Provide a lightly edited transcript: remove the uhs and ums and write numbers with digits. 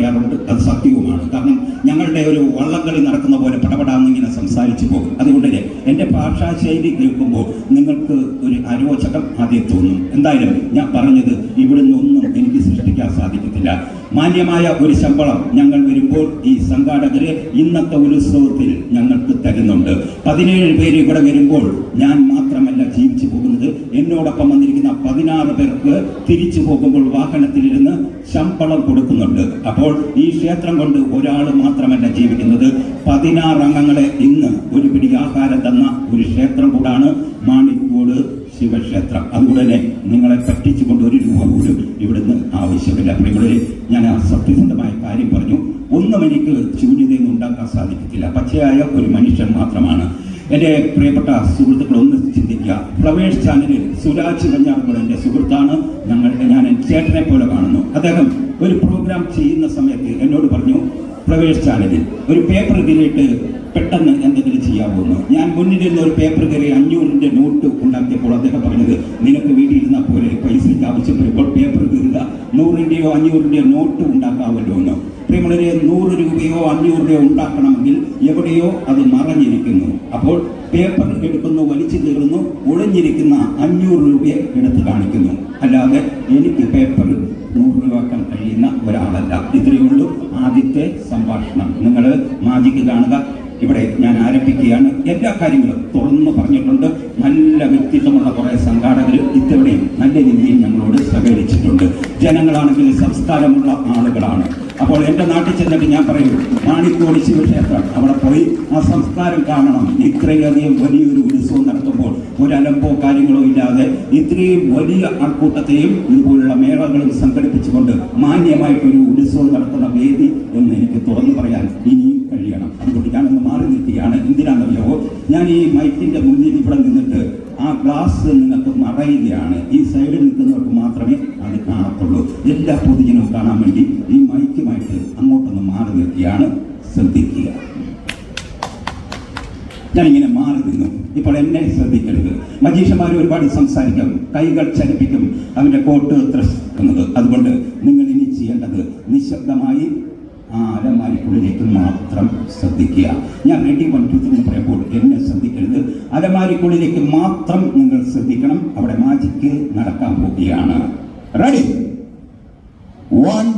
പറയാറുണ്ട്, അത് സത്യവുമാണ്. കാരണം ഞങ്ങളുടെ ഒരു വള്ളംകളി നടക്കുന്ന പോലെ പടപടാന്നിങ്ങനെ സംസാരിച്ചു പോകും. അതുകൊണ്ട് എൻ്റെ ഭാഷാശൈലി കേൾക്കുമ്പോൾ നിങ്ങൾക്ക് ഒരു അരോചകം ആദ്യം തോന്നും. എന്തായാലും ഞാൻ പറഞ്ഞത് ഇവിടുന്ന് ഒന്നും എനിക്ക് സൃഷ്ടിക്കാൻ സാധിക്കത്തില്ല. മാന്യമായ ഒരു ശമ്പളം ഞങ്ങൾ വരുമ്പോൾ ഈ സംഘാടകരെ ഇന്നത്തെ ഉത്സവത്തിൽ ഞങ്ങൾക്ക് തരുന്നുണ്ട്. 17 പേര് ഇവിടെ വരുമ്പോൾ ഞാൻ മാത്രമല്ല ജീവിച്ചു പോകുന്നത്, എന്നോടൊപ്പം വന്നിരിക്കുന്ന 16 പേർക്ക് തിരിച്ചു പോകുമ്പോൾ വാഹനത്തിലിരുന്ന് ശമ്പളം കൊടുക്കുന്നുണ്ട്. അപ്പോൾ ഈ ക്ഷേത്രം കൊണ്ട് ഒരാൾ മാത്രമല്ല ജീവിക്കുന്നത്, 16 അംഗങ്ങളെ ഇന്ന് ഒരു പിടി ആഹാരം തന്ന ഒരു ക്ഷേത്രം കൂടാണ് മാണിക്കോട് ശിവക്ഷേത്രം. അതുകൊണ്ട് തന്നെ നിങ്ങളെ പറ്റിച്ചുകൊണ്ട് ഒരു രൂപ പോലും ഇവിടുന്ന് ആവശ്യമില്ല. പ്രിയമുള്ളവരെ, ഞാൻ ആ സത്യസന്ധമായ കാര്യം പറഞ്ഞു. ഒന്നും എനിക്ക് ശൂന്യതയൊന്നും ഉണ്ടാക്കാൻ സാധിക്കത്തില്ല. പച്ചയായ ഒരു മനുഷ്യൻ മാത്രമാണ്. എൻ്റെ പ്രിയപ്പെട്ട സുഹൃത്തുക്കൾ ഒന്ന് ചിന്തിക്കുക. ഫ്ലവേഴ്സ് ചാനലിൽ സുരാജ് കഞ്ഞാറുകൾ എൻ്റെ സുഹൃത്താണ്. ഞാൻ ചേട്ടനെ പോലെ കാണുന്നു. അദ്ദേഹം ഒരു പ്രോഗ്രാം ചെയ്യുന്ന സമയത്ത് എന്നോട് പറഞ്ഞു, ഫ്ലവേഴ്സ് ചാനലിൽ ഒരു പേപ്പർ കീറിയിട്ട് പെട്ടെന്ന് എന്തെങ്കിലും ചെയ്യാവുന്നു. ഞാൻ മുന്നിലിരുന്ന ഒരു പേപ്പർ കയറി 500 നോട്ട് ഉണ്ടാക്കിയപ്പോൾ അദ്ദേഹം പറഞ്ഞത്, നിനക്ക് വീട്ടിലിരുന്നാൽ പോലെ പൈസയ്ക്ക് ആവശ്യപ്പെടുമ്പോൾ പേപ്പർ കീറുക, 100-ൻ്റെയോ 500-ൻ്റെയോ നോട്ട് ഉണ്ടാക്കാമല്ലോ എന്ന്. പ്രിയമുള്ളവരെ, 100 രൂപയോ 500 രൂപയോ ഉണ്ടാക്കണമെങ്കിൽ എവിടെയോ അത് മറഞ്ഞിരിക്കുന്നു. അപ്പോൾ പേപ്പർ എടുക്കുന്നു, വലിച്ചു കീറുന്നു, ഒളിഞ്ഞിരിക്കുന്ന 500 രൂപയെ എടുത്ത് കാണിക്കുന്നു. അല്ലാതെ എനിക്ക് പേപ്പർ 100 രൂപയാക്കാൻ കഴിയുന്ന ഒരാളല്ല. ഇത്രയേ ഉള്ളൂ ആദ്യത്തെ സംഭാഷണം. നിങ്ങൾ മാജിക്ക് കാണുക. ഇവിടെ ഞാൻ ആരംഭിക്കുകയാണ്. എല്ലാ കാര്യങ്ങളും തുറന്നു പറഞ്ഞിട്ടുണ്ട്. നല്ല വ്യക്തിത്വമുള്ള കുറേ സംഘാടകർ ഇത്തവണയും നല്ല രീതിയിൽ ഞങ്ങളോട് സഹകരിച്ചിട്ടുണ്ട്. ജനങ്ങളാണെങ്കിൽ സംസ്കാരമുള്ള ആളുകളാണ്. അപ്പോൾ എൻ്റെ നാട്ടിൽ ചെന്നിട്ട് ഞാൻ പറയും, മാണിക്കോട് ശിവക്ഷേത്രം അവിടെ പോയി ആ സംസ്കാരം കാണണം. ഇത്രയധികം വലിയൊരു ഉത്സവം നടത്തുമ്പോൾ ഒരലമ്പോ കാര്യങ്ങളോ ഇല്ലാതെ ഇത്രയും വലിയ ആൾക്കൂട്ടത്തെയും ഇതുപോലുള്ള മേളകളും സംഘടിപ്പിച്ചുകൊണ്ട് മാന്യമായിട്ടൊരു ഉത്സവം നടത്തുന്ന വേദി എന്ന് എനിക്ക് തുറന്നു പറയാൻ ഇനിയും കഴിയണം. അതുകൊണ്ട് ഞാനൊന്ന് മാറി നിൽക്കുകയാണ്. എന്തിനാണെന്നറിയാവോ, ഞാൻ ഈ മൈക്കിൻ്റെ മുന്നിൽ ഇവിടെ നിന്നിട്ട് ആ ഗ്ലാസ് നിങ്ങൾക്ക് മറയുകയാണ്. ഈ സൈഡിൽ നിൽക്കുന്നവർക്ക് മാത്രമേ അത് കാണത്തുള്ളൂ. എല്ലാ പൊതുജനവും കാണാൻ വേണ്ടി ഈ മൈക്കുമായിട്ട് അങ്ങോട്ടൊന്ന് മാറി നിൽക്കുകയാണ്. ശ്രദ്ധിക്കുക. ഞാനിങ്ങനെ മാറി നിന്നു. ഇപ്പോൾ എന്നെ ശ്രദ്ധിക്കരുത്. മജീഷന്മാർ ഒരുപാട് സംസാരിക്കും, കൈകൾ ചലിപ്പിക്കും, അവൻ്റെ കോട്ട് ത്രസിക്കുന്നത്. അതുകൊണ്ട് നിങ്ങൾ ഇനി ചെയ്യേണ്ടത് നിശബ്ദമായി ആ അലമാരിക്കുള്ളിലേക്ക് മാത്രം ശ്രദ്ധിക്കുക. ഞാൻ റെഡി 1 2 3 പറയുമ്പോൾ എന്നെ ശ്രദ്ധിക്കരുത്. അലമാരിക്കുള്ളിലേക്ക് മാത്രം നിങ്ങൾ ശ്രദ്ധിക്കണം. അവിടെ മാജിക്ക് നടക്കാൻ പോവുകയാണ്. റെഡി 1